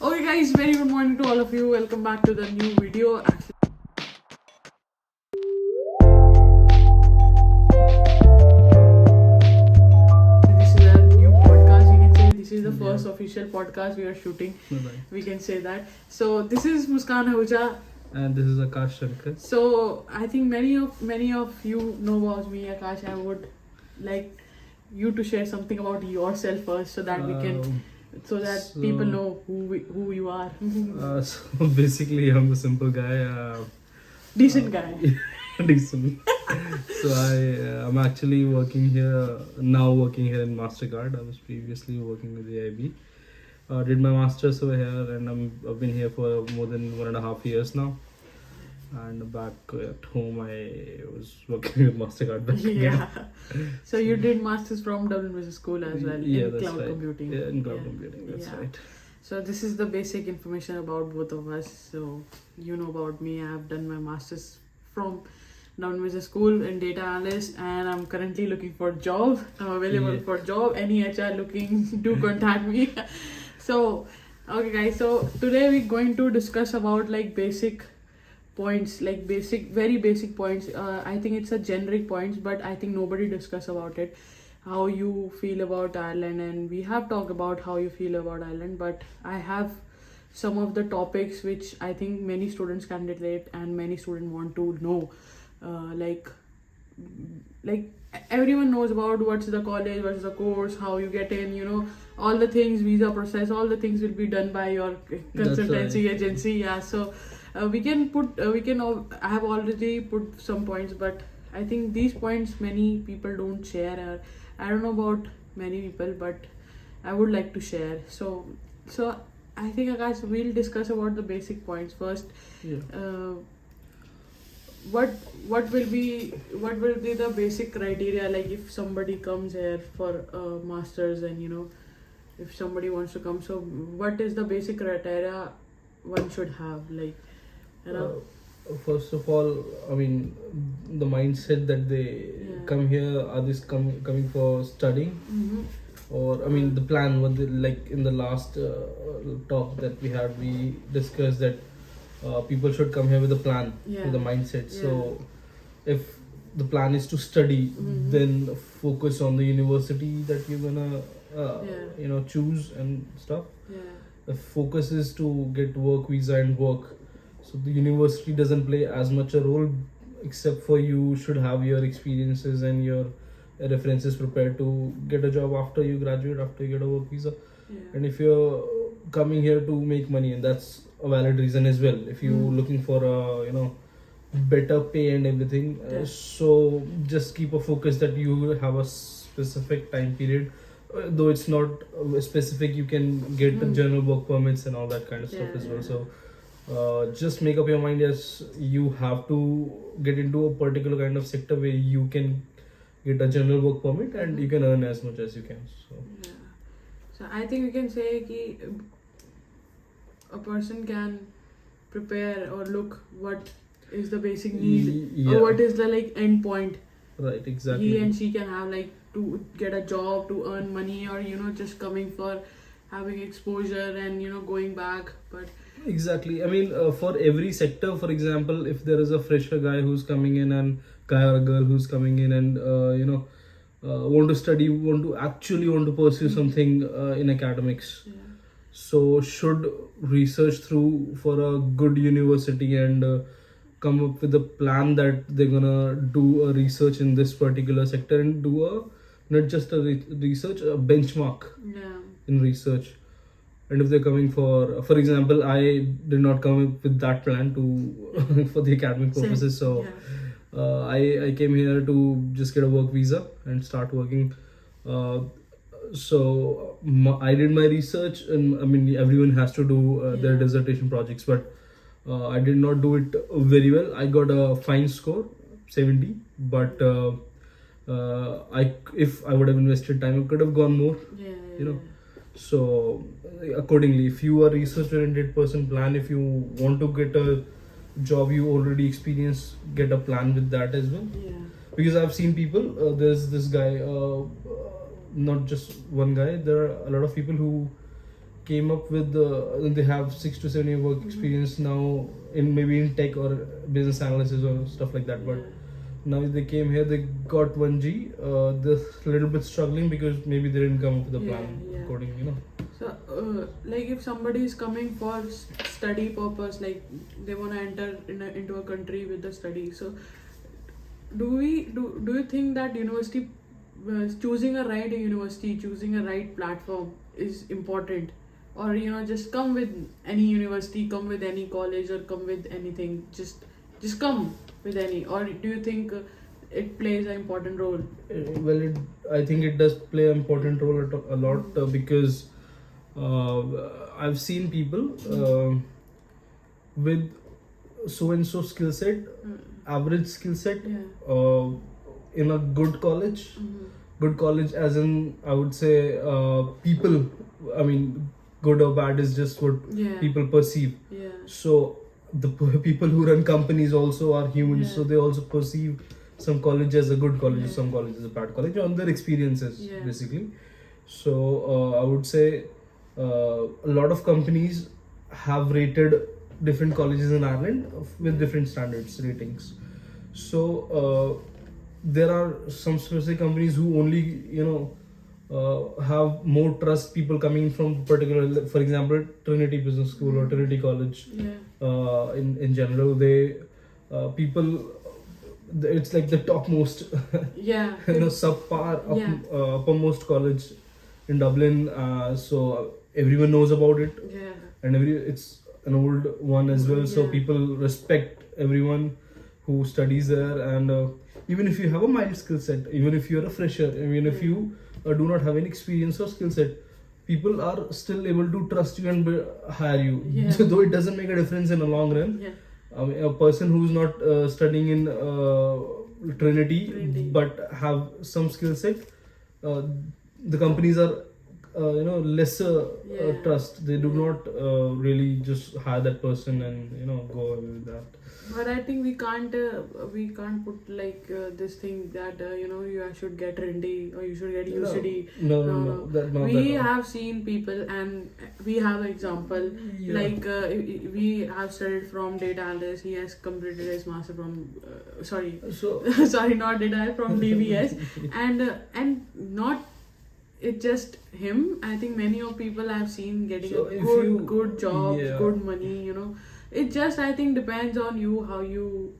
Okay guys, very good morning to all of you. Welcome back to the new video. Actually, this is a new podcast. We can say this is the first official podcast we are shooting. Right. We can say that. So this is Muskan And this is Akash Shankar. So I think many of you know about me, Akash. I would like you to share something about yourself first, so that we can, so that people know who you are. So basically, I'm a simple guy. Decent guy. Decent. So I'm actually working here in Mastercard. I was previously working with the AIB. Did my masters over here, and I've been here for more than 1.5 years now. And back at home, I was working with Mastercard back Yeah. So you did masters from Dublin Business School as well in that's cloud right. computing. Yeah, in cloud computing. That's right. So this is the basic information about both of us. So you know about me. I have done my masters from Dublin Business School in data analyst, and I'm currently looking for a job. I'm available for a job. Any HR looking, do contact me. So okay guys, so today we're going to discuss about like basic points, like very basic points. I think it's a generic points, but I think nobody discuss about it. How you feel about Ireland, and we have talked about how you feel about Ireland, but I have some of the topics which I think many students can relate and many students want to know. Like everyone knows about what's the college, what's the course, how you get in, all the things, visa process, all the things will be done by your consultancy agency. Yeah, so I have already put some points, but I think these points many people don't share, or I don't know about many people, but I would like to share. So I think guys, we'll discuss about the basic points first. What will be the basic criteria, like if somebody comes here for masters, and if somebody wants to come, so what is the basic criteria one should have, like First of all, I mean, the mindset that they come here, are this coming for studying? Or I mean, the plan, like in the last talk that we had, we discussed that people should come here with a plan, with a mindset. So if the plan is to study, then focus on the university that you're gonna choose and stuff. The focus is to get work visa and work. So the university doesn't play as much a role, except for you should have your experiences and your references prepared to get a job after you graduate, after you get a work visa. And if you're coming here to make money, and that's a valid reason as well, if you're looking for a better pay and everything, so just keep a focus that you have a specific time period. Though it's not specific, you can get general work permits and all that kind of stuff as well. So just make up your mind, as you have to get into a particular kind of sector where you can get a general work permit and you can earn as much as you can. So I think we can say that a person can prepare or look what is the basic need, or what is the like end point. Right, exactly. He and she can have like to get a job, to earn money, or just coming for having exposure and going back. But exactly, I mean, for every sector, for example, if there is a fresher guy who's coming in, and guy or a girl who's coming in, and want to study, want to pursue something in academics, so should research through for a good university and come up with a plan that they're gonna do a research in this particular sector, and do a not just a research, a benchmark in research. And if they're coming for example, I did not come up with that plan to for the academic purposes. So I came here to just get a work visa and start working. So I did my research, and I mean, everyone has to do their dissertation projects, but I did not do it very well. I got a fine score, 70, but if I would have invested time, I could have gone more. So accordingly, if you are research oriented person, plan. If you want to get a job you already experience, get a plan with that as well. Because I've seen people, there's this guy, not just one guy, there are a lot of people who came up with they have 6 to 7 year work experience now in maybe in tech or business analysis or stuff like that. But now they came here, they got 1G. They're a little bit struggling because maybe they didn't come up with a plan according, you know. So, like if somebody is coming for study purpose, like they want to enter into a country with the study. So, do you think that university, choosing a right university, choosing a right platform is important, or just come with any university, come with any college, or come with anything, just come with any, or do you think it plays an important role? Well, I think it does play an important role a lot because I've seen people with so and so skill set, average skill set, in a good college. Good college, as in I would say, people. I mean, good or bad is just what people perceive. So the people who run companies also are humans, so they also perceive some college as a good college, some college as a bad college on their experiences, basically. So I would say a lot of companies have rated different colleges in Ireland with different standards ratings. So there are some specific companies who only have more trust people coming from particular, for example, Trinity Business School or Trinity College. In general, they people, it's like the topmost subpar uppermost college in Dublin, so everyone knows about it, and it's an old one as well, so people respect everyone who studies there. And even if you have a mild skill set, even if you're a fresher, even if you do not have any experience or skill set, people are still able to trust you and hire you. So though it doesn't make a difference in the long run, I mean, a person who's not studying in Trinity but have some skill set, the companies are lesser trust. They do not really just hire that person and go away with that. But I think we can't put like this thing that you should get Trinity or you should get UCD. No. We have seen people, and we have an example. Like we have studied from data analyst. He has completed his master from sorry, not data, from DBS, and not. It's just him. I think many of people I've seen getting good jobs, good money. It just, I think, depends on you, how you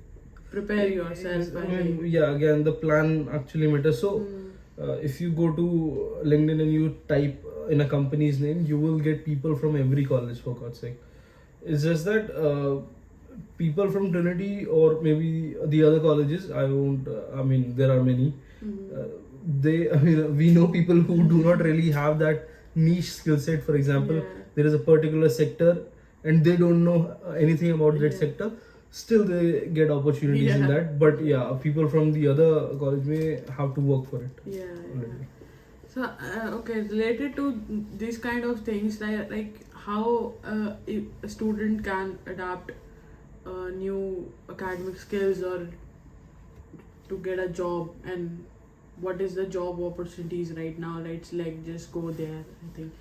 prepare yourself. Again, the plan actually matters. So if you go to LinkedIn and you type in a company's name, you will get people from every college, for God's sake. It's just that people from Trinity or maybe the other colleges, there are many. We know people who do not really have that niche skill set. For example, there is a particular sector and they don't know anything about that sector. Still, they get opportunities in that. But people from the other college may have to work for it. So, related to these kind of things, like how a student can adapt new academic skills or to get a job, and what is the job opportunities right now? It's like just go there. I think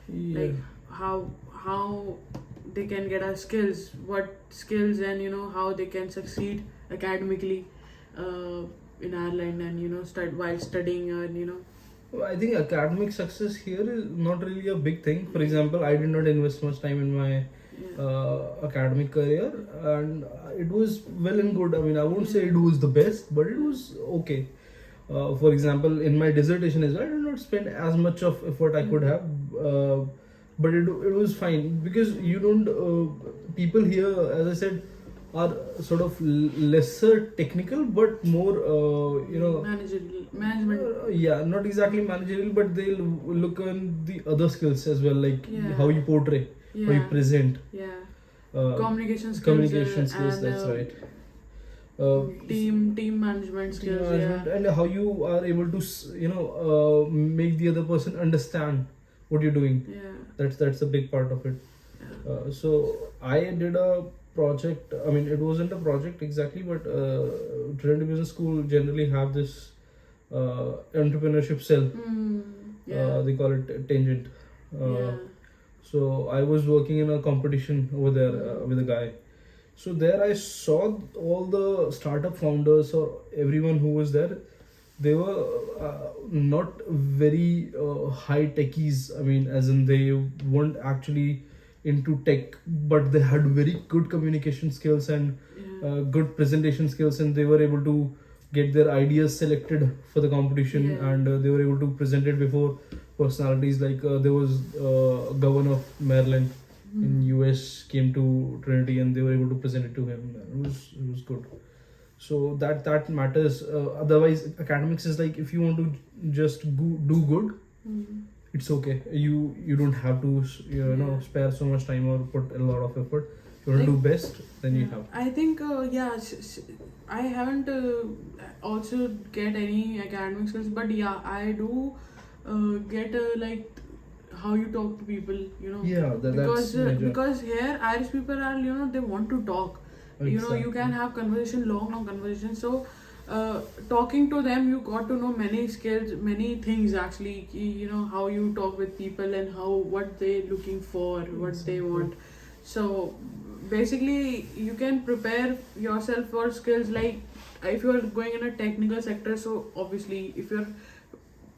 like how they can get our skills, what skills, and how they can succeed academically in Ireland, and start while studying, and I think academic success here is not really a big thing. For example, I did not invest much time in my academic career, and it was well and good. I won't say it was the best, but it was okay. For example, in my dissertation as well, I did not spend as much of effort I could have, but it was fine because you don't. People here, as I said, are sort of lesser technical, but more management. Not exactly managerial, but they'll look on the other skills as well, like how you portray, how you present. Communication skills. That's right. Team management skills, and how you are able to make the other person understand what you're doing. That's a big part of it. So I did a project. It wasn't a project exactly, but Trinity Business School generally have this entrepreneurship cell. They call it Tangent. So I was working in a competition over there with a guy. So there I saw all the startup founders or everyone who was there. They were not very high techies. I mean, as in they weren't actually into tech, but they had very good communication skills and good presentation skills, and they were able to get their ideas selected for the competition, and they were able to present it before personalities like there was governor of Maryland in US came to Trinity, and they were able to present it to him. It was good. So that matters. Otherwise, academics is like if you want to just do good, it's okay. You don't have to spare so much time or put a lot of effort. If you want to do best, then you have. I think I haven't also get any academic skills, but yeah, I do get like how you talk to people, you know. Yeah, because that's major. because here Irish people are, you know, they want to talk. You know, you can have conversation, long conversation. So talking to them, you got to know many skills, many things actually. You know how you talk with people and what they looking for, what they want. So basically, you can prepare yourself for skills like if you are going in a technical sector. So obviously, if you're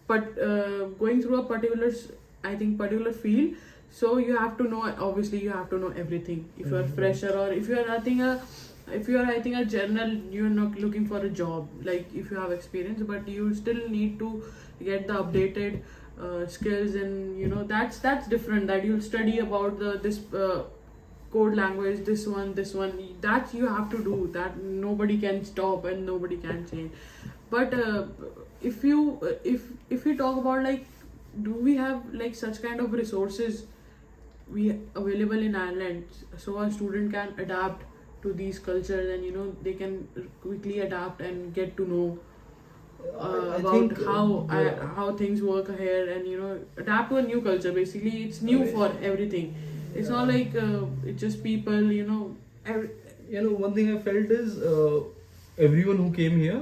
going through a particular field, so you have to know, obviously you have to know everything. If you're a fresher or if you're I think a general, you're not looking for a job, like if you have experience, but you still need to get the updated skills, and you know that's different, that you'll study about this code language, this one, that you have to do, that nobody can stop and nobody can change. But if you talk about like, do we have like such kind of resources we available in Ireland, so a student can adapt to these cultures, and you know they can quickly adapt and get to know I about think, how things work here, and you know adapt to a new culture. Basically, it's new for everything. It's not like it's just people, you know. One thing I felt is everyone who came here,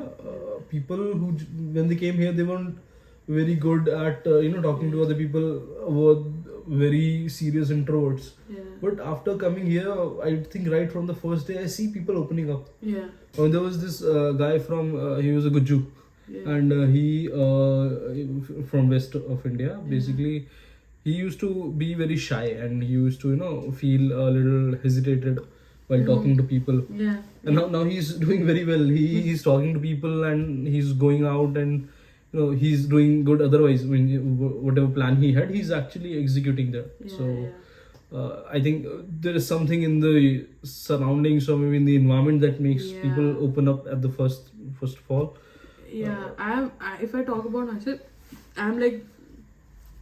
people who when they came here, they weren't very good at talking to other people, were very serious introverts. Yeah. But after coming here, I think right from the first day, I see people opening up. Yeah. There was this guy from he was a Guju, and he from west of India. Basically, he used to be very shy, and he used to feel a little hesitated while talking to people. Yeah. And now he's doing very well. He's talking to people, and he's going out, and he's doing good. Otherwise, whatever plan he had, he's actually executing that. I think there is something in the surroundings or maybe in the environment that makes people open up at the first of all. If I talk about myself, I'm like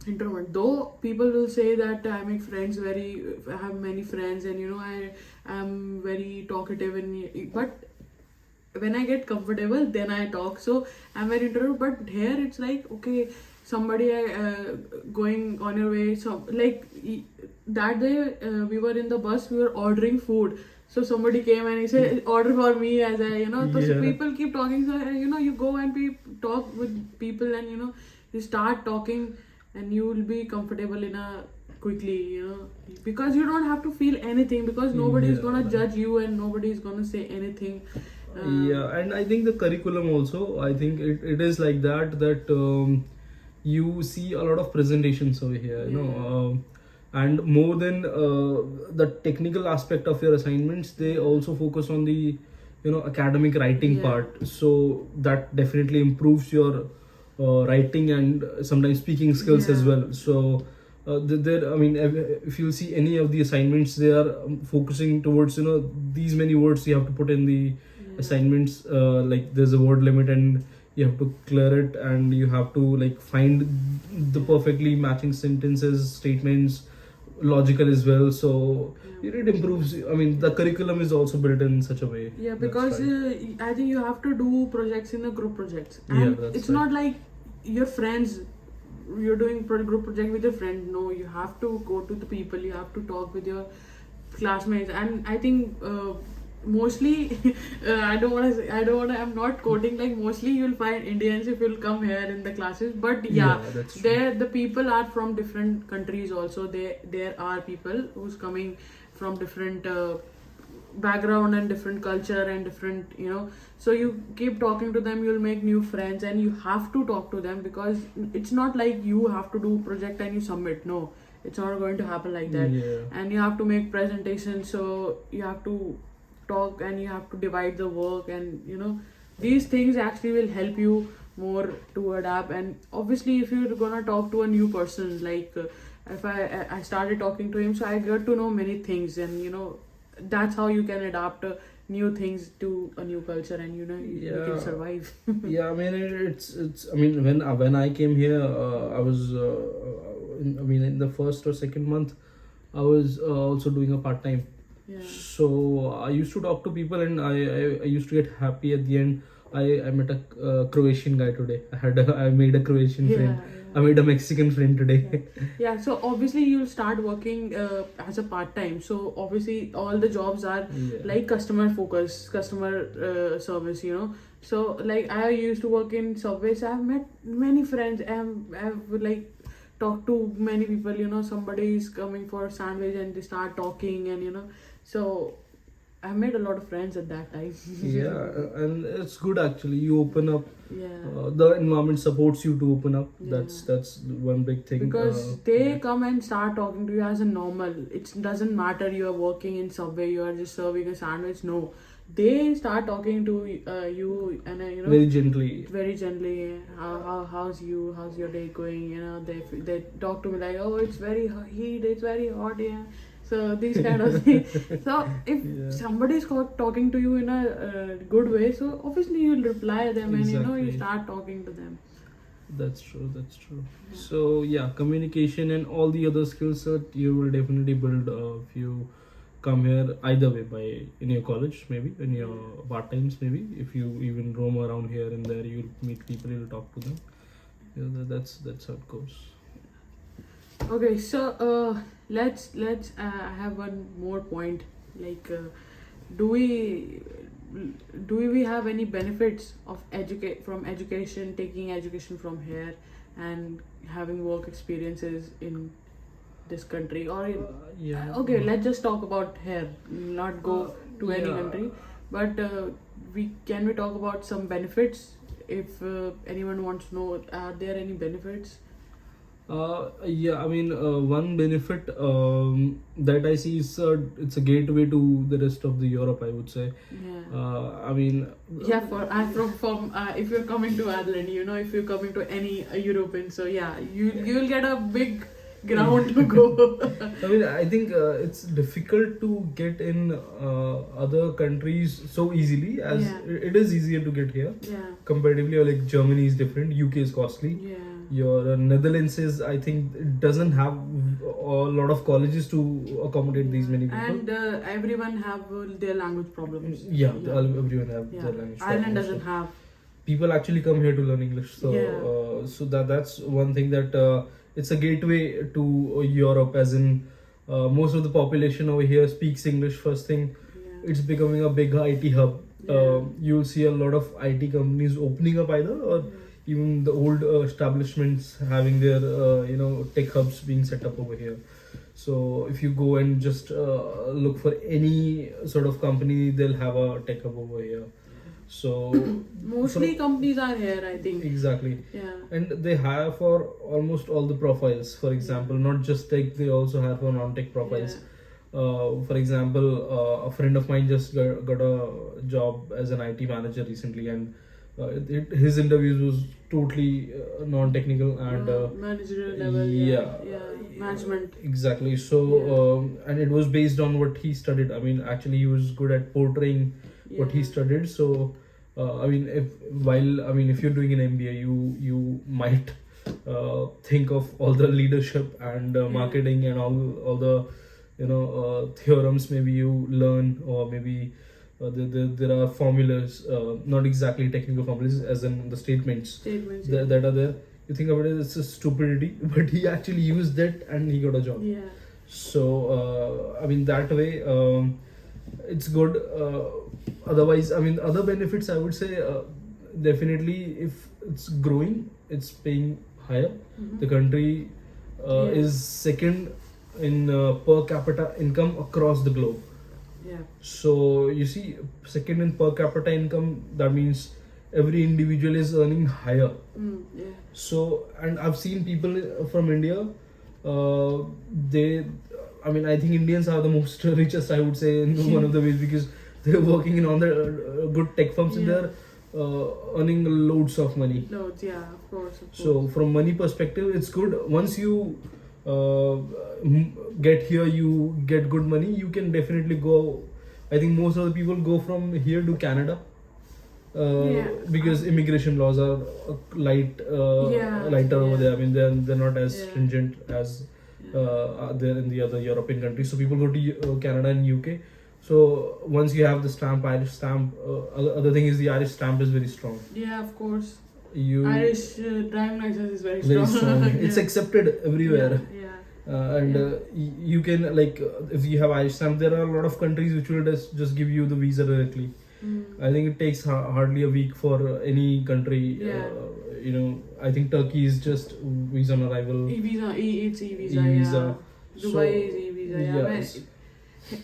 introvert. Though people will say that I make friends I have many friends, and you know I am very talkative, but when I get comfortable, then I talk. So I'm very introvert. But here it's like, okay, somebody going on your way. So like that day we were in the bus, we were ordering food. So somebody came and he said, order for me, as so people keep talking. So you go and talk with people, and you start talking, and you will be comfortable quickly, because you don't have to feel anything, because nobody is gonna judge you and nobody is gonna say anything. And I think the curriculum also, I think it is like that you see a lot of presentations over here, and more than the technical aspect of your assignments, they also focus on the academic writing part. So that definitely improves your writing and sometimes speaking skills as well. So if you see any of the assignments, they are focusing towards these many words you have to put in the assignments. Like there's a word limit, and you have to clear it, and you have to like find the perfectly matching sentences, statements, logical as well. So it improves. I mean, the curriculum is also built in such a way. Yeah, because I think you have to do projects in a group projects, and it's not like your friends. You're doing group project with your friend. No, you have to go to the people. You have to talk with your classmates, and I think mostly I don't want to I'm not quoting, like mostly you'll find Indians if you'll come here in the classes, but yeah, that's true. there the people are from different countries also. There are people who's coming from different background and different culture and different, you know, so you keep talking to them, you'll make new friends, and you have to talk to them, because it's not like you have to do project and you submit. No, it's not going to happen like that. And you have to make presentations, so you have to talk and you have to divide the work, and you know, these things actually will help you more to adapt. And obviously if you're gonna talk to a new person, like if I started talking to him, so I got to know many things, and you know, that's how you can adapt new things to a new culture, and you know, you can survive. Yeah, I mean it's I mean when I came here, I was in the first or second month I was also doing a part time. Yeah. So I used to talk to people, and I used to get happy at the end. I met a Croatian guy today. I made a Croatian friend. I made a Mexican friend today. Yeah, so obviously you'll start working as a part-time. So obviously all the jobs are like customer focus, customer service, you know. So like I used to work in Subways. I've met many friends. I've like talked to many people, you know. Somebody is coming for a sandwich and they start talking, and you know, so I made a lot of friends at that time. Yeah, and it's good actually. You open up. Yeah. The environment supports you to open up. Yeah. That's one big thing. Because they come and start talking to you as a normal. It doesn't matter you are working in Subway, you are just serving a sandwich. No, they start talking to you, and you know, very gently. Very gently. How's your day going? You know, they talk to me like, oh, it's very heat. It's very hot here. So these kind of things. So if somebody is talking to you in a good way, so obviously you'll reply them, and you know, you start talking to them. That's true. Yeah. So yeah, communication and all the other skills that you will definitely build if you come here, either way, by in your college, maybe in your part times, maybe if you even roam around here and there, you'll meet people, you'll talk to them. Yeah, that's how it goes. Okay, so let's I have one more point. Like, do we have any benefits of education, taking education from here and having work experiences in this country, or okay, let's just talk about here, not go to any country, but we talk about some benefits. If anyone wants to know, are there any benefits? I mean, one benefit that I see is it's a gateway to the rest of the Europe, I would say. I mean, from if you're coming to Ireland, you know, if you're coming to any European, so you'll get a big ground to go. I mean, I think it's difficult to get in other countries so easily as it is easier to get here. Comparatively, or like Germany is different, UK is costly. Your Netherlands is, I think, it doesn't have a lot of colleges to accommodate these many people. And everyone have their language problems. Everyone have their language problems. Ireland doesn't have. People actually come here to learn English. So that's one thing that it's a gateway to Europe, as in most of the population over here speaks English first thing. It's becoming a big IT hub. You'll see a lot of IT companies opening up either, or even the old establishments having their tech hubs being set up over here. So if you go and just look for any sort of company, they'll have a tech hub over here. So mostly companies are here, I think. Exactly. And they hire for almost all the profiles. For example, not just tech, they also hire for non-tech profiles. For example, a friend of mine just got a job as an IT manager recently, and his interviews was totally non-technical and managerial level. Management. Exactly. So and it was based on what he studied. I mean, actually, he was good at portraying what he studied. So if you're doing an MBA, you might think of all the leadership and marketing and all the theorems maybe you learn, or maybe there are formulas, not exactly technical formulas, as in the statements that are there. You think about it, it's a stupidity, but he actually used that and he got a job. So that way, it's good. Otherwise, I mean, other benefits, I would say, definitely if it's growing, it's paying higher. The country is second in per capita income across the globe. Yeah. So you see, second in per capita income, that means every individual is earning higher. Yeah. So, and I've seen people from India, they, I mean, I think Indians are the most richest, I would say, in one of the ways, because they're working in on the good tech firms and they're earning loads of money. Loads, yeah, of course. So, from money perspective, it's good. Once you get here, you get good money, you can definitely go. I think most of the people go from here to Canada. Because immigration laws are lighter over there. I mean, they're not as stringent as there in the other European countries. So people go to Canada and UK. So once you have the stamp, Irish stamp, other thing is the Irish stamp is very strong. Yeah, of course. Irish driving license is very strong. strong. It's accepted everywhere. Yeah. You can, like, if you have Irish stamp, there are a lot of countries which will just give you the visa directly. I think it takes hardly a week for any country. I think Turkey is just visa on arrival. It's e-visa. Dubai is e-visa.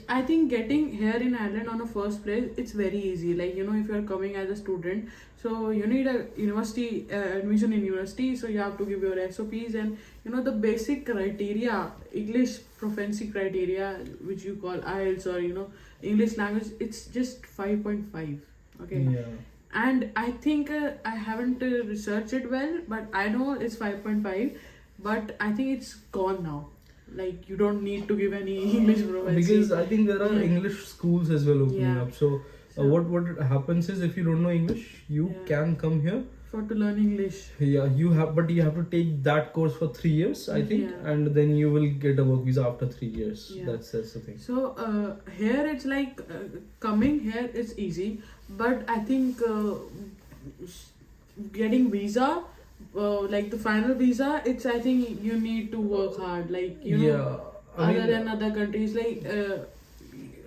I think getting here in Ireland on a first place, it's very easy. Like, if you're coming as a student, so you need a university admission in university, so you have to give your SOPs and the basic criteria, English proficiency criteria, which you call IELTS or English language, it's just 5.5. Okay. Yeah. And I think I haven't researched it well, but I know it's 5.5, but I think it's gone now. Like, you don't need to give any English proficiency. Because I think there are English schools as well opening up. So what happens is, if you don't know English, you can come here to learn English. Yeah, you have to take that course for 3 years, I think, and then you will get a work visa after 3 years. Yeah. That's the thing. So here it's like coming here is easy, but I think getting visa, like the final visa, it's, I think you need to work hard, like other than other countries. Like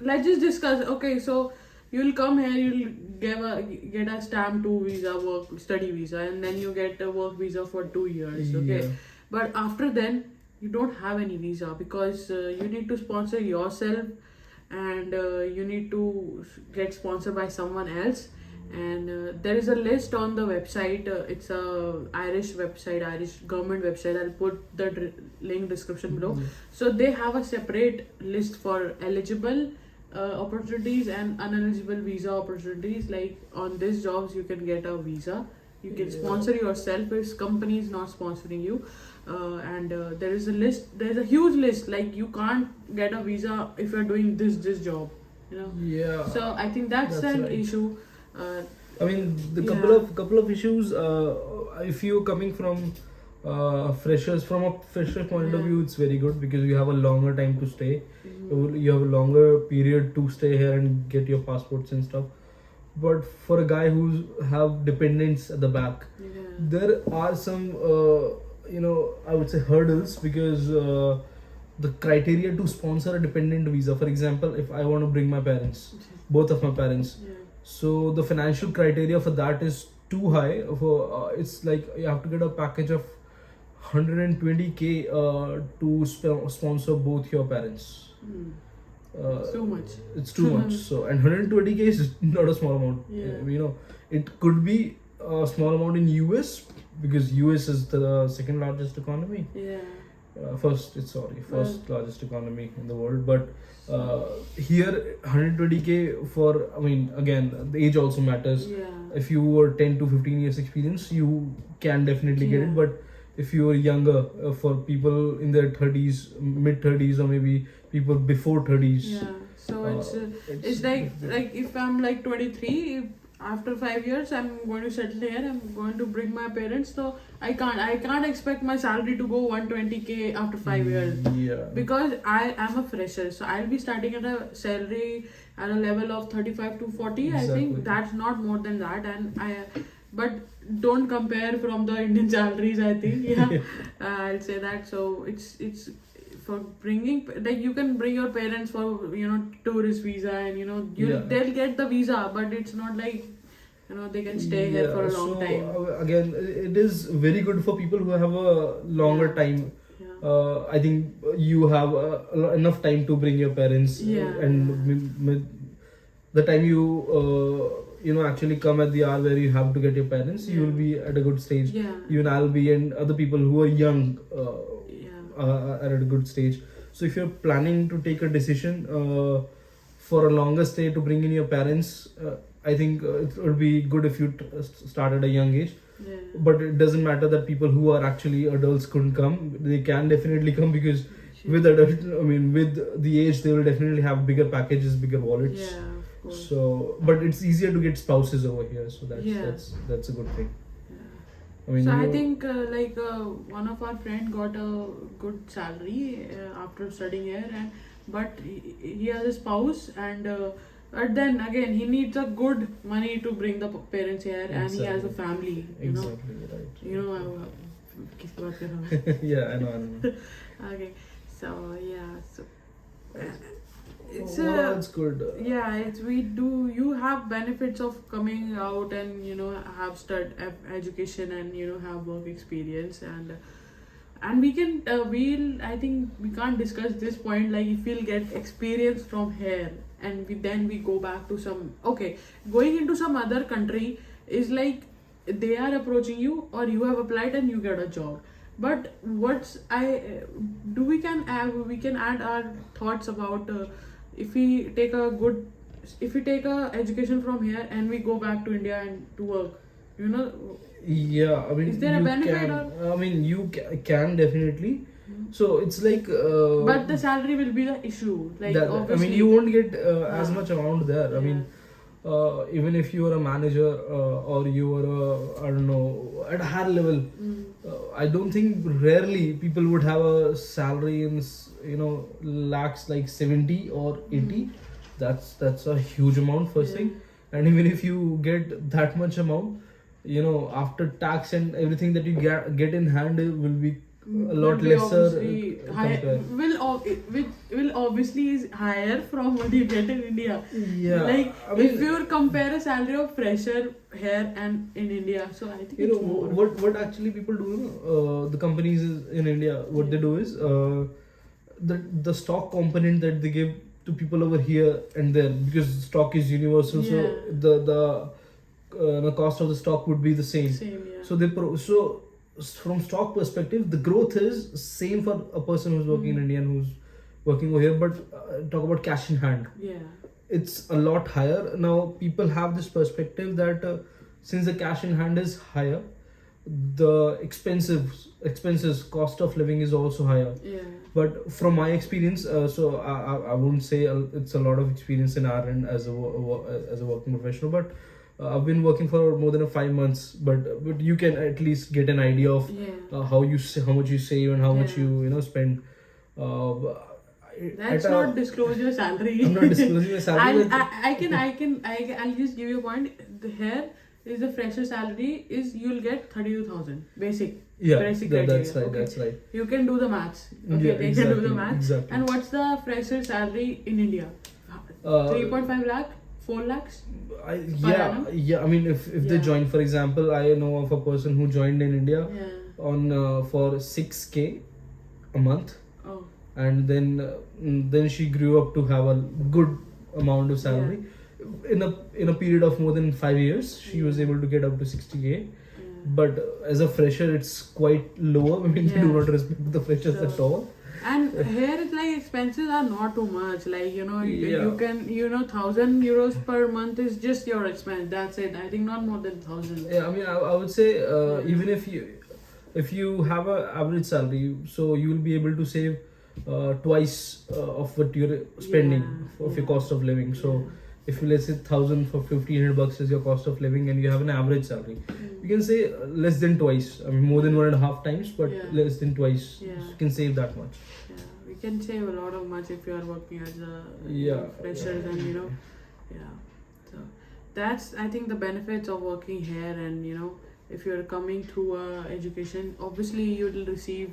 let's just discuss. Okay, so you'll come here, you'll get a stamp 2 visa, work study visa, and then you get a work visa for 2 years. Okay, but after then you don't have any visa, because you need to sponsor yourself, and you need to get sponsored by someone else. And there is a list on the website. It's a Irish website, Irish government website. I'll put the link description below. So they have a separate list for eligible opportunities and uneligible visa opportunities. Like, on these jobs you can get a visa, you can sponsor yourself if company is not sponsoring you, and there is a list, there's a huge list. Like, you can't get a visa if you're doing this job, so I think that's an issue. I mean, the couple of issues, if you're coming from from a fresher point of view, it's very good, because you have a longer time to stay. You have a longer period to stay here and get your passports and stuff. But for a guy who have dependents at the back, there are some I would say hurdles, because the criteria to sponsor a dependent visa, for example, if I want to bring my parents, both of my parents, so the financial criteria for that is too high. For it's like you have to get a package of 120k to sponsor both your parents. Too much. It's too much. So, and 120k is not a small amount. It could be a small amount in US, because US is the second largest economy. First largest economy in the world, but here 120k for, I mean, again, the age also matters. If you were 10 to 15 years experience, you can definitely get it, but if you are younger, for people in their 30s, mid 30s, or maybe people before 30s, so it's like if I'm like 23, after 5 years I'm going to settle here, I'm going to bring my parents, so I can't expect my salary to go 120k after 5 years, because I am a fresher, so I'll be starting at a salary at a level of 35 to 40. I think that's not more than that, and but don't compare from the Indian salaries, I think. I'll say that. So it's for bringing, like you can bring your parents for tourist visa, and they'll get the visa, but it's not like they can stay here for a long time. Again, it is very good for people who have a longer time. I think you have enough time to bring your parents, and the time you actually come at the hour where you have to get your parents, you will be at a good stage. You and I'll be, and other people who are young are at a good stage. So if you're planning to take a decision for a longer stay to bring in your parents, I think it would be good if you start at a young age. But it doesn't matter that people who are actually adults couldn't come. They can definitely come, because with the age, they will definitely have bigger packages, bigger wallets. Of course. So, but it's easier to get spouses over here, so that's a good thing. I think one of our friend got a good salary after studying here, but he has a spouse, and but then again he needs a good money to bring the parents here, and he has a family. Right. Yeah, I know. Okay, so it's that's good. You have benefits of coming out and have education and have work experience, and we can I think we can't discuss this point, like if we'll get experience from here and we go back to going into some other country is like they are approaching you, or you have applied and you get a job. But we can add our thoughts about if we take a education from here and we go back to India and to work, is there a benefit? You can definitely. So it's like but the salary will be the issue, like obviously. You won't get as much amount there. Even if you are a manager or you are I don't know, at a higher level, I don't think, rarely people would have a salary in lakhs, like 70 or 80. That's a huge amount, first thing. And even if you get that much amount, after tax and everything that you get in hand, it will be a lot lesser. Will obviously is higher from what you get in India. If you compare a salary of fresher here and in India, so I think it's more. What actually people do, the companies in India, what they do is the stock component that they give to people over here and there, because stock is universal, so the cost of the stock would be the same. So from stock perspective, the growth is same for a person who's working in India and who's working over here. But talk about cash in hand, it's a lot higher. Now people have this perspective that since the cash in hand is higher, the expenses, cost of living is also higher. But from my experience, so I wouldn't say it's a lot of experience in our end as a working professional, but I've been working for more than 5 months, but you can at least get an idea of how much you save and how much you spend. That's not disclose your salary. I'm not disclosing my salary. I'll just give you a point. Here is the fresher salary is you'll get 32,000 basic. Basic that's right. Okay. That's right. You can do the maths. Can do the maths. Exactly. And what's the fresher salary in India? 3.5 lakh. 4 lakhs? If they join, for example, I know of a person who joined in India on for 6K a month, and then she grew up to have a good amount of salary. In a period of more than 5 years, she was able to get up to 60K. But as a fresher, it's quite lower. They do not respect the freshers at all. And here it's like expenses are not too much. Like you can 1,000 euros per month is just your expense. That's it. I think not more than 1,000. I would say even if you have an average salary, so you will be able to save twice of what you're spending of your cost of living. So if you, let's say 1,000 for 1,500 bucks is your cost of living, and you have an average salary, you can say less than twice. More than 1.5 times, but less than twice. You can save that much. We can save a lot of much if you are working as a fresher, and So that's, I think, the benefits of working here. And if you're coming through education, obviously you will receive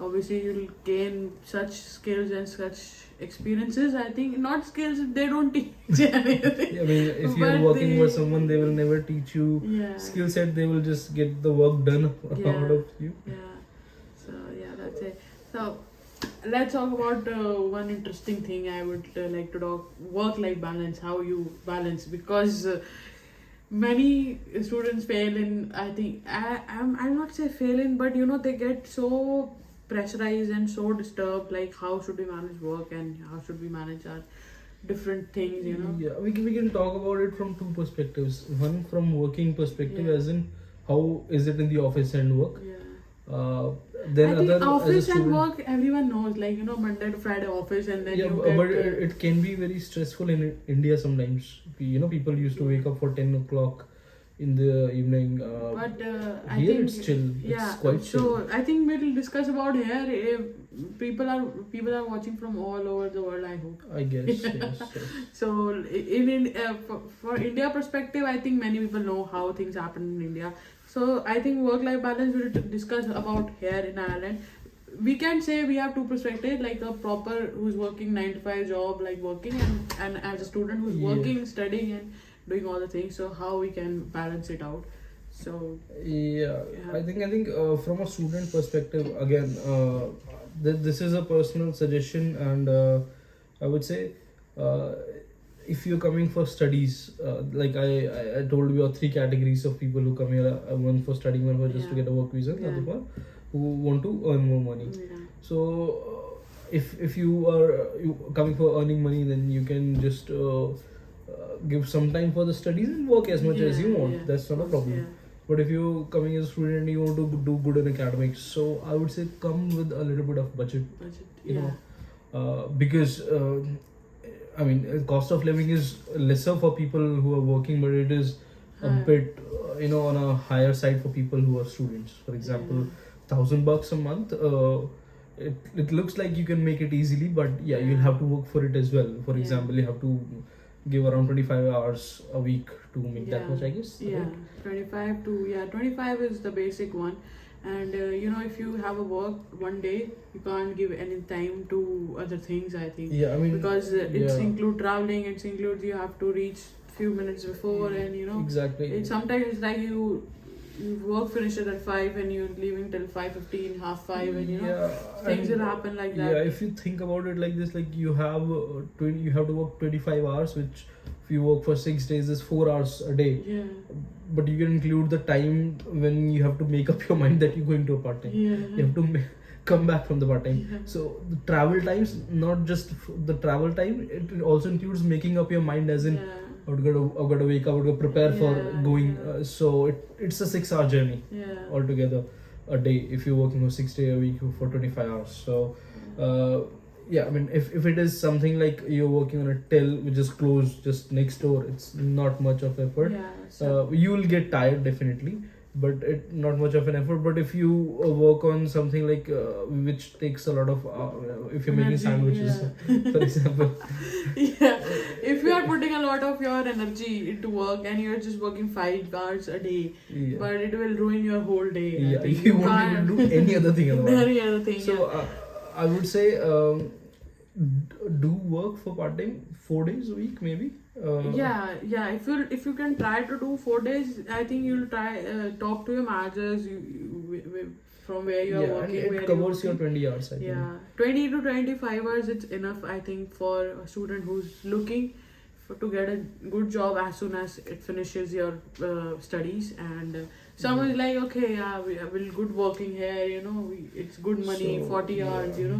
obviously you'll gain such skills and such experiences. I think not skills, they don't teach anything. I mean, if you're But working for someone, they will never teach you yeah, skill set. They will just get the work done Yeah. out of you. yeah. So yeah, that's it. So let's talk about one interesting thing. I would like to talk work-life balance. How you balance, because many students fail in. I think I'll not say fail in, but they get so pressurized and so disturbed. Like, how should we manage work and how should we manage our different things? Yeah, we can talk about it from two perspectives. One from working perspective, Yeah. as in how is it in the office and work. Yeah. Then I think other office as a and student. work, everyone knows, like Monday to Friday office, and then Yeah, you get. but it can be very stressful in India sometimes. People used to wake up for 10 o'clock in the evening. But I Here think it's chill. Yeah. It's quite chill. So I think we'll discuss about here. People are watching from all over the world, I hope. I guess. Yes. So for India perspective, I think many people know how things happen in India. So I think work-life balance we'll discuss about here in Ireland. We can say we have two perspectives, like the proper who's working 9 to 5 job, like working, and as a student who's Yeah. working, studying, and doing all the things. So how we can balance it out. So Yeah, Yeah. I think from a student perspective, again, this is a personal suggestion, and I would say, if you're coming for studies, like I told you, are three categories of people who come here: one for studying, one for just to Yeah. get a work visa, the other Yeah. one who want to earn more money. yeah. So, if you are coming for earning money, then you can just give some time for the studies and work as much as you want. Yeah. That's not a problem. Yeah. But if you're coming as a student and you want to do good in academics, so I would say come with a little bit of budget, Budget. you Yeah. know, because I mean, cost of living is lesser for people who are working, but it is a High. bit, on a higher side for people who are students. For example, $1,000 a month. It looks like you can make it easily, but yeah, Yeah. you'll have to work for it as well. For Yeah. example, you have to give around 25 hours a week to make that Yeah. much, I guess. Yeah, right? 25 is the basic one. And if you have a work one day, you can't give any time to other things, I think. Yeah, I mean, Because it's yeah. include traveling, it's includes you have to reach few minutes before, and Exactly. sometimes it's like you work finishes at 5 and you're leaving till 5:15, half 5, and things and, will happen like that. Yeah, if you think about it like this, like you have you have to work 25 hours, which if you work for 6 days is 4 hours a day. Yeah. But you can include the time when you have to make up your mind that you're going to a part time. Yeah. You have to come back from the part time. Yeah. So the travel times, not just the travel time, it also includes making up your mind, as in Yeah. I've got to wake up, I've got to prepare for Yeah, going. yeah. So it's a 6-hour journey Yeah. altogether a day if you're working for 6 days a week for 25 hours. So yeah, I mean, if it is something like you're working on a till which is closed just next door, it's not much of effort. Yeah. So, You will get tired definitely, but it not much of an effort. But if you work on something like which takes a lot of if you're making Energy, sandwiches, for example. yeah, if you are putting a lot of your energy into work and you're just working 5 hours a day, Yeah. but it will ruin your whole day. I Yeah, think. you won't even do any other thing otherwise. Any other thing. So I would say do work for part time 4 days a week maybe. Yeah. If you can try to do 4 days, I think you'll try talk to your managers. From where you are Yeah, and working. it where covers you're your 20 hours. I think. Yeah, 20 to 25 hours, it's enough, I think, for a student who's looking to get a good job as soon as it finishes your studies. And someone is like, okay, yeah, we're good working here, it's good money, So, 40 hours, yeah.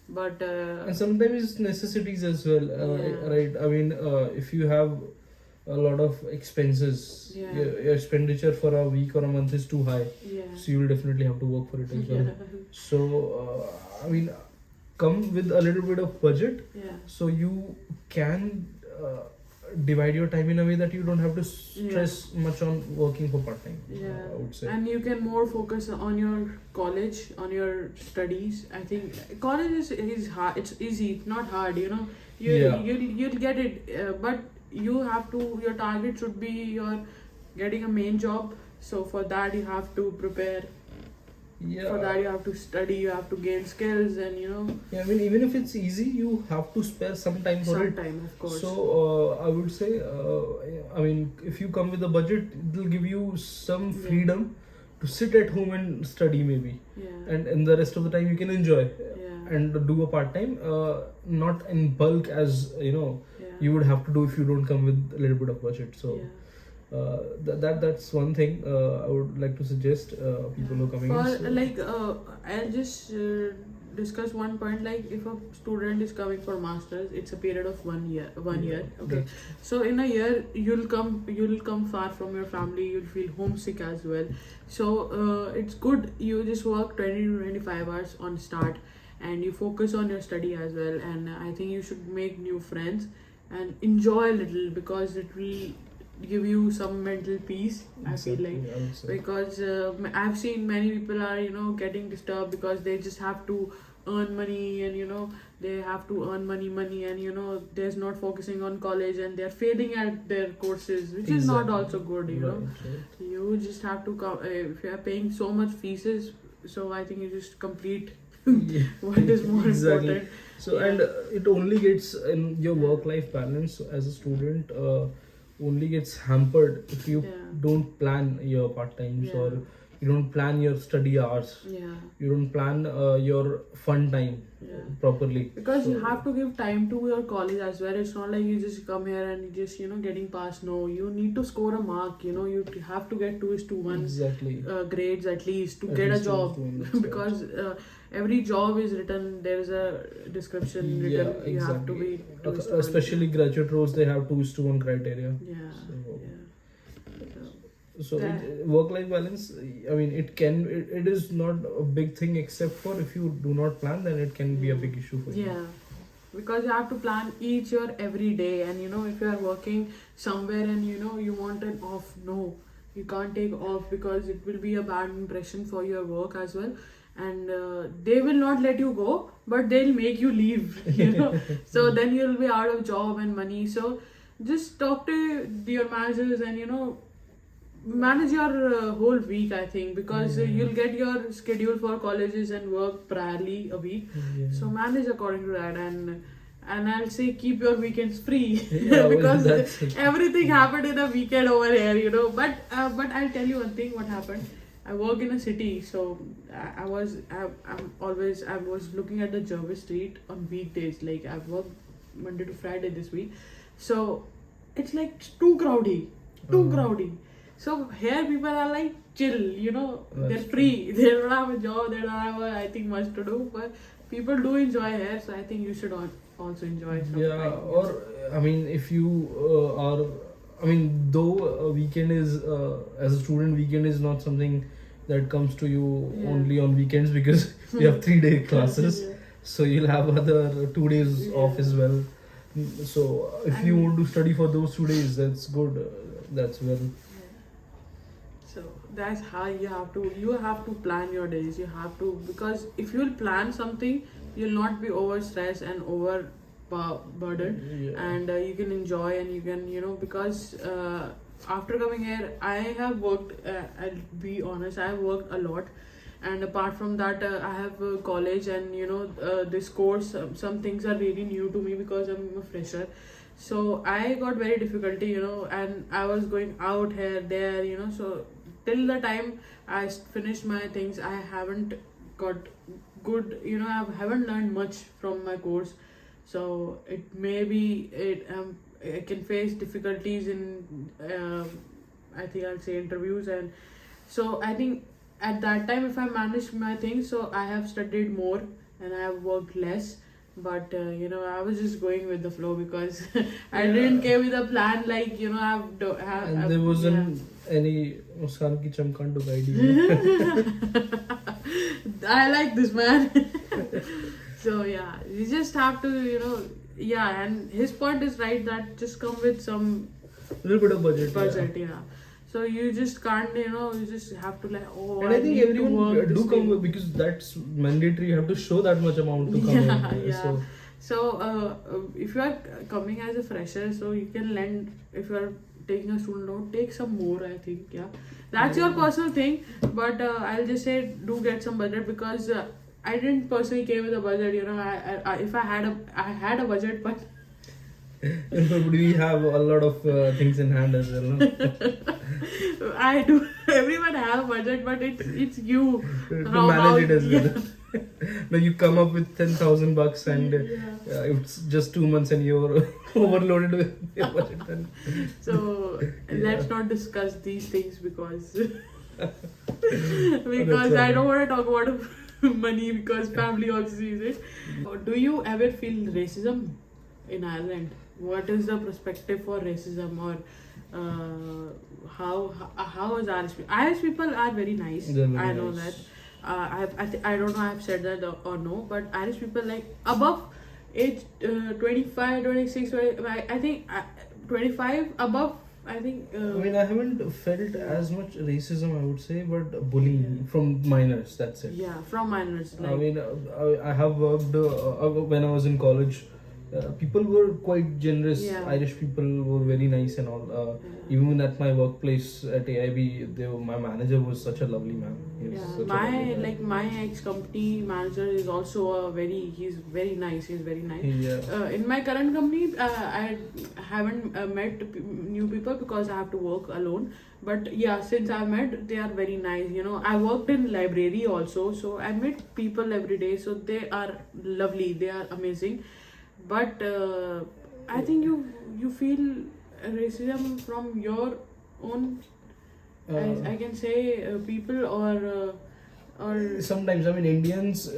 But And sometimes it's necessities as well, Yeah. right? I mean, if you have a lot of expenses, Yeah. your expenditure for a week or a month is too high, yeah. so you'll definitely have to work for it as well. Yeah. So I mean, come with a little bit of budget, Yeah. so you can divide your time in a way that you don't have to stress much on working for part time. Yeah. I would say. And you can more focus on your college, on your studies. I think college is hard. It's easy. It's not hard. Yeah. You'll get it. But you have to. Your target should be your getting a main job. So for that you have to prepare. Yeah. For that you have to study, you have to gain skills, and Yeah, I mean, even if it's easy, you have to spare some time for it. some time, of course. So I would say, I mean, if you come with a budget, it will give you some freedom to sit at home and study maybe, Yeah. and the rest of the time you can enjoy Yeah. and do a part time, not in bulk as Yeah. you would have to do if you don't come with a little bit of budget. So. Yeah. That's one thing I would like to suggest people who are coming in. So, Like I'll just discuss one point. Like if a student is coming for masters, it's a period of 1 year. Okay. that's- So in a year you'll come far from your family. You'll feel homesick as well. So it's good you just work 20 to 25 hours on start, and you focus on your study as well. And I think you should make new friends and enjoy a little, because it will give you some mental peace. I feel like, exactly, I would say. because I've seen many people are getting disturbed because they just have to earn money, and they have to earn money, and there's not focusing on college, and they're failing at their courses, which is not Exactly. also good. Right. You just have to come if you are paying so much fees, so I think you just complete Yeah. what is more Exactly. important. So Yeah. and it only gets in your work-life balance as a student. Only gets hampered if you Yeah. don't plan your part times, Yeah. or you don't plan your study hours. Yeah. You don't plan your fun time Yeah. properly. Because you So- have to give time to your college as well. It's not like you just come here and you just getting passed. No, you need to score a mark. You have to get 2:1 Exactly. grades at least to At get a least job. 2:1, that's right. Because every job is written. There is a description written. Yeah, You have to be exactly. 2:1. Especially graduate roles, they have 2:1 criteria. Yeah. So- Yeah. So work-life balance, I mean, it is not a big thing, except for if you do not plan, then it can be a big issue for you. Yeah, because you have to plan each year every day, and if you are working somewhere and you want an off, no, you can't take off, because it will be a bad impression for your work as well, and they will not let you go, but they'll make you leave. So then you'll be out of job and money. So just talk to your managers and manage your whole week, I think, because you'll get your schedule for colleges and work priorly a week. Yeah. So manage according to that, and I'll say keep your weekends free. Yeah, well, because that's it. everything happened in a weekend over here. But I'll tell you one thing. What happened? I work in a city, so I was looking at the Jervis Street on weekdays. Like I've worked Monday to Friday this week, so it's like too crowdy. So here people are like chill, they're That's free. They don't have a job, they don't have I think much to do, but people do enjoy here, so I think you should also enjoy some Yeah, time. or I mean, if you though a weekend is as a student, weekend is not something that comes to you Yeah. only on weekends, because you have 3-day classes, Yeah. so you'll have other 2 days Yeah. off as well. So if you And- want to study for those 2 days, that's good. That's well. So that's how you have to plan your days. You have to, because if you'll plan something, you'll not be over stressed and over burdened, Yeah. and you can enjoy, and you can because after coming here I have worked, I'll be honest, I have worked a lot, and apart from that I have college, and this course, some things are really new to me because I'm a fresher. So I got very difficulty, and I was going out here, there, so till the time I finished my things, I haven't got good, I haven't learned much from my course. So it may be, I can face difficulties in, I think I'll say interviews, and so I think at that time if I managed my things, so I have studied more and I have worked less. But I was just going with the flow, because I didn't came with a plan, like And there wasn't any Muskan ki chamkan to guide you. I like this man. So yeah, you just have to and his point is right, that just come with some Little bit of budget. yeah. So you just can't, you just have to like, And I think need to everyone work do this come thing. with, because that's mandatory. You have to show that much amount to come in. Yeah. So So if you are coming as a fresher, so you can lend, if you are taking a student loan, take some more. I think, yeah, that's your personal thing. But I'll just say, do get some budget, because I didn't personally came with a budget. You know, if I had a budget, but we have a lot of things in hand as well. No? I do. Everyone have a budget, but it's you To how manage it as yeah. well. Now you come up with $10,000 and it's just 2 months and you're overloaded with your budget. Then. So let's not discuss these things because That's I don't want to talk about money, because family also sees it. Do you ever feel racism in Ireland? What is the perspective for racism, or how is Irish people are very nice. They're very I know nice. that. I don't know I've said that or no, but Irish people, like above age 25, 26, 20, I think 25 above, I think. I mean, I haven't felt as much racism, I would say, but bullying from minors, that's it. Yeah, from minors. Like, I mean, I have worked when I was in college. People were quite generous. Yeah. Irish people were very nice and all. Even at my workplace at AIB, my manager was such a lovely man. He was such a lovely man. my ex company manager is also he's very nice. He's very nice. Yeah. In my current company, I haven't met new people because I have to work alone. But yeah, since I met, they are very nice. You know, I worked in library also, so I meet people every day. So they are lovely. They are amazing. But I think you feel racism from your own, I can say, people, or Sometimes, I mean, Indians,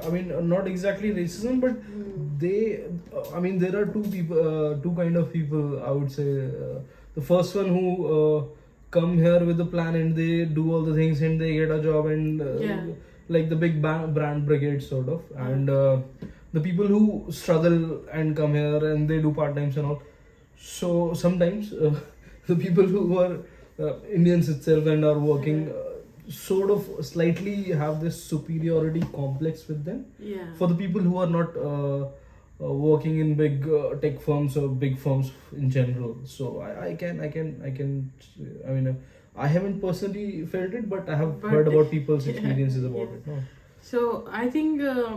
I mean, not exactly racism, but they, I mean, there are two kind of people, I would say. The first one who come here with a plan and they do all the things and they get a job and like the big brand brigade sort of, and the people who struggle and come here and they do part times and all. So sometimes the people who are Indians itself and are working sort of slightly have this superiority complex with them. Yeah. For the people who are not working in big tech firms or big firms in general. So I mean, I haven't personally felt it, but I have heard about people's experiences about it. No? So I think I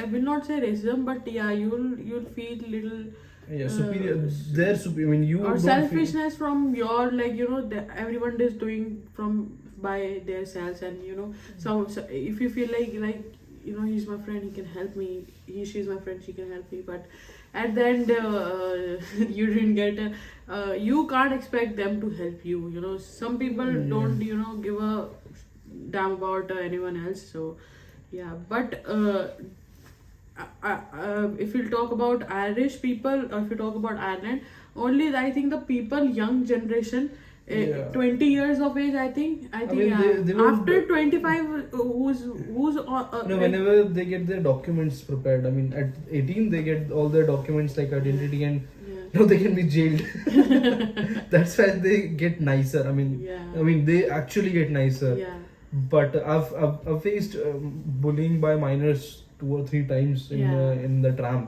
will not say racism, but yeah, you'll feel little. Yeah, superior. They're superior. I mean, you Or don't selfishness from your, like, you know, everyone is doing from by themselves, and you know, so if you feel like you know, he's my friend, he can help me. She's my friend, she can help me. But at the end, you didn't get. You can't expect them to help you. You know, some people don't, you know, give a damn about anyone else. So yeah, but if you talk about Irish people, or if you talk about Ireland, only I think the people, young generation, 20 years of age, I think mean, they after 25, who's no, whenever they get their documents prepared, I mean, at 18 they get all their documents like identity, and now they can be jailed. That's why they get nicer. I mean, they actually get nicer. Yeah. But I've faced bullying by minors 2 or 3 times in the tram.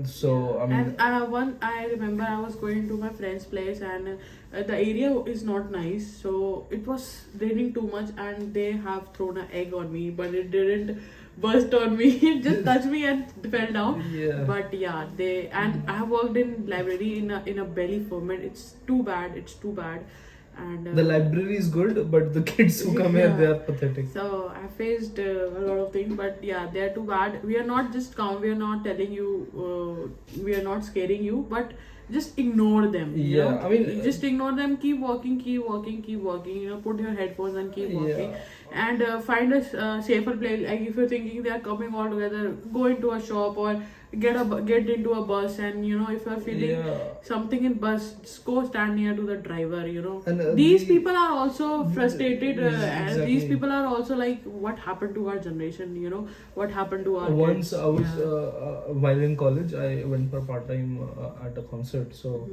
So I mean, and I remember I was going to my friend's place, and the area is not nice, so it was raining too much, and they have thrown an egg on me, but it didn't burst on me. It just touched me and fell down. Yeah. But yeah, and I have worked in library in a belly ferment. It's too bad. And the library is good, but the kids who come here, they are pathetic. So I faced a lot of things, but yeah, they are too bad. We are not just we are not telling you, we are not scaring you, but just ignore them. You know? I mean, just ignore them. Keep walking. You know, put your headphones and keep walking, and find a safer place. Like if you're thinking they are coming all together, go into a shop or get into a bus, and you know, if you're feeling something in bus, just go stand near to the driver. You know, and these people are also frustrated, and these people are also like, what happened to our generation? You know, what happened to our once kids? I was while in college, I went for part time at a concert. So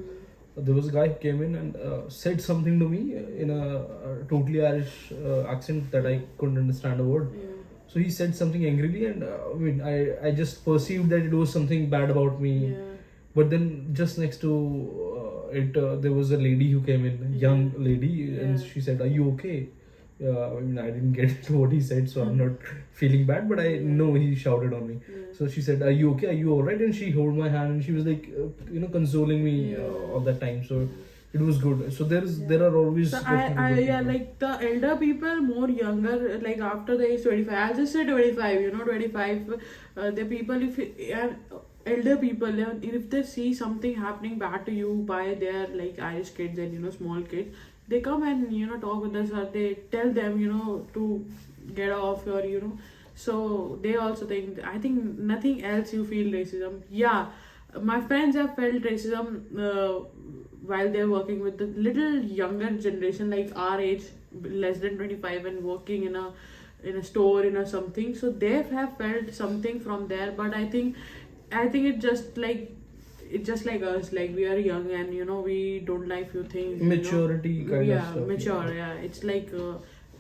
there was a guy who came in and said something to me in a totally Irish accent that I couldn't understand a word. So he said something angrily, and I just perceived that it was something bad about me. But then just next to it, there was a lady who came in, a young lady, and she said, "Are you okay?" I mean, I didn't get what he said, so I'm not feeling bad, but I know he shouted on me. So she said, "Are you okay? Are you alright?" And she held my hand and she was like, consoling me all that time. So it was good. So there are always. So like the elder people, more younger, like after the age 25. I'll just say 25. 25. The people, elder people, if they see something happening bad to you by their like Irish kids and small kids, they come and talk with us, or they tell them to get off, or so they also think. I think nothing else you feel racism. Yeah, my friends have felt racism while they're working with the little younger generation, like our age, less than 25, and working in a store something. So they have felt something from there. But I think it's just like us, like we are young and we don't like few things. Maturity kind of stuff. Mature. Yeah, it's like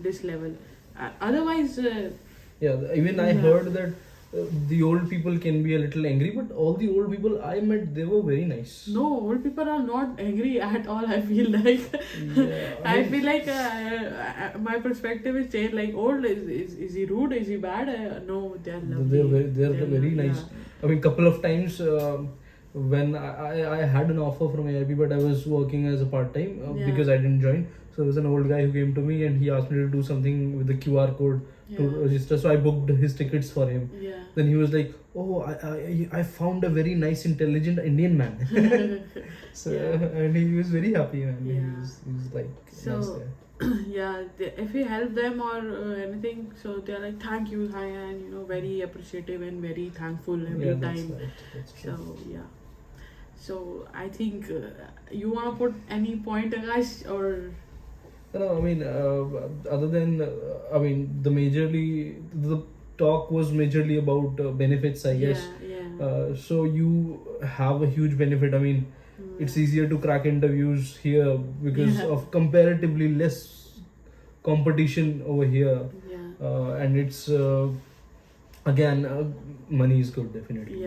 this level. Otherwise. Even I heard that the old people can be a little angry, but all the old people I met, they were very nice. No, old people are not angry at all. I feel like I feel like my perspective is changed. Like, old is he rude? Is he bad? No, they are lovely. They're very nice. Yeah. I mean, couple of times when I had an offer from AIB, but I was working as a part time because I didn't join. So there was an old guy who came to me and he asked me to do something with the QR code to register. So I booked his tickets for him. Yeah. Then he was like, "Oh, I found a very nice, intelligent Indian man." So and he was very happy, man. Yeah. He was like, so nice if we help them or anything, so they're like, "Thank you, hi," and very appreciative and very thankful every time. That's true. So so I think you wanna put any point, Akash, or? No, I mean, other than, the talk was majorly about benefits, I guess. So you have a huge benefit. I mean, it's easier to crack interviews here because of comparatively less competition over here. And it's, again, money is good, definitely.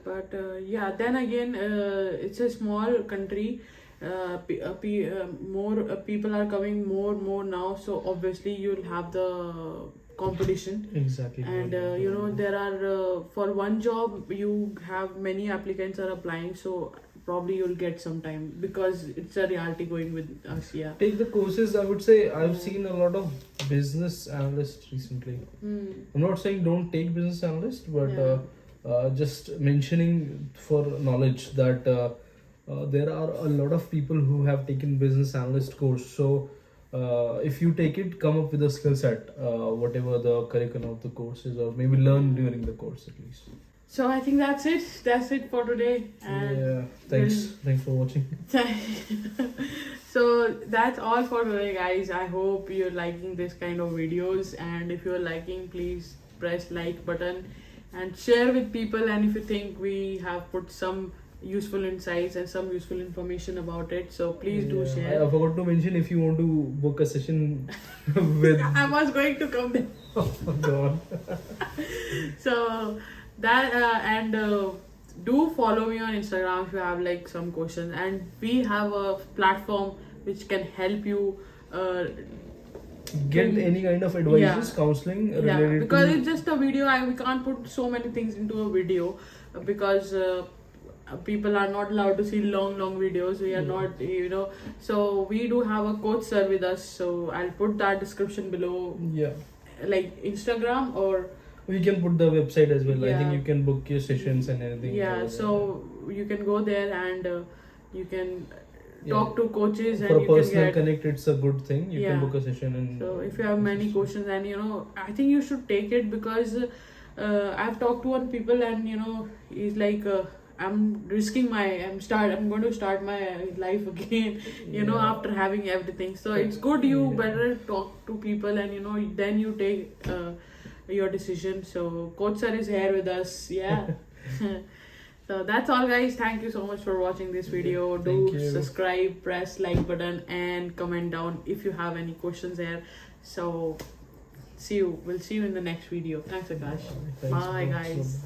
But then again, it's a small country. More people are coming more now, so obviously you'll have the competition. Exactly. And there are for one job you have many applicants are applying, so probably you'll get some time, because it's a reality going with us. Take the courses. I would say I've seen a lot of business analysts recently. I'm not saying don't take business analyst, but just mentioning for knowledge that there are a lot of people who have taken business analyst course. So if you take it, come up with a skill set, whatever the curriculum of the course is, or maybe learn during the course at least. So I think that's it for today. And thanks for watching. So that's all for today, guys. I hope you're liking this kind of videos, and if you're liking, please press like button and share with people. And if you think we have put some useful insights and some useful information about it, so please do share. I forgot to mention, if you want to book a session with I was going to come there. Oh god. So that and do follow me on Instagram if you have like some questions, and we have a platform which can help you get any kind of advices, counseling related because it's just a video. We can't put so many things into a video because people are not allowed to see long videos. We are not, so we do have a coach sir with us, so I'll put that description below. Like Instagram, or we can put the website as well. I think you can book your sessions and anything. So you can go there and you can talk to coaches, for and a personal connect. It's a good thing. You can book a session, and so if you have many questions, and I think you should take it, because I've talked to one people, and he's like, I'm risking I'm going to start my life again, after having everything. So it's good. You better talk to people, and then you take your decision. So coach sir is here with us. So that's all, guys. Thank you so much for watching this video. Do subscribe, press like button, and comment down if you have any questions there. So we'll see you in the next video. Thanks, Akash. Bye guys.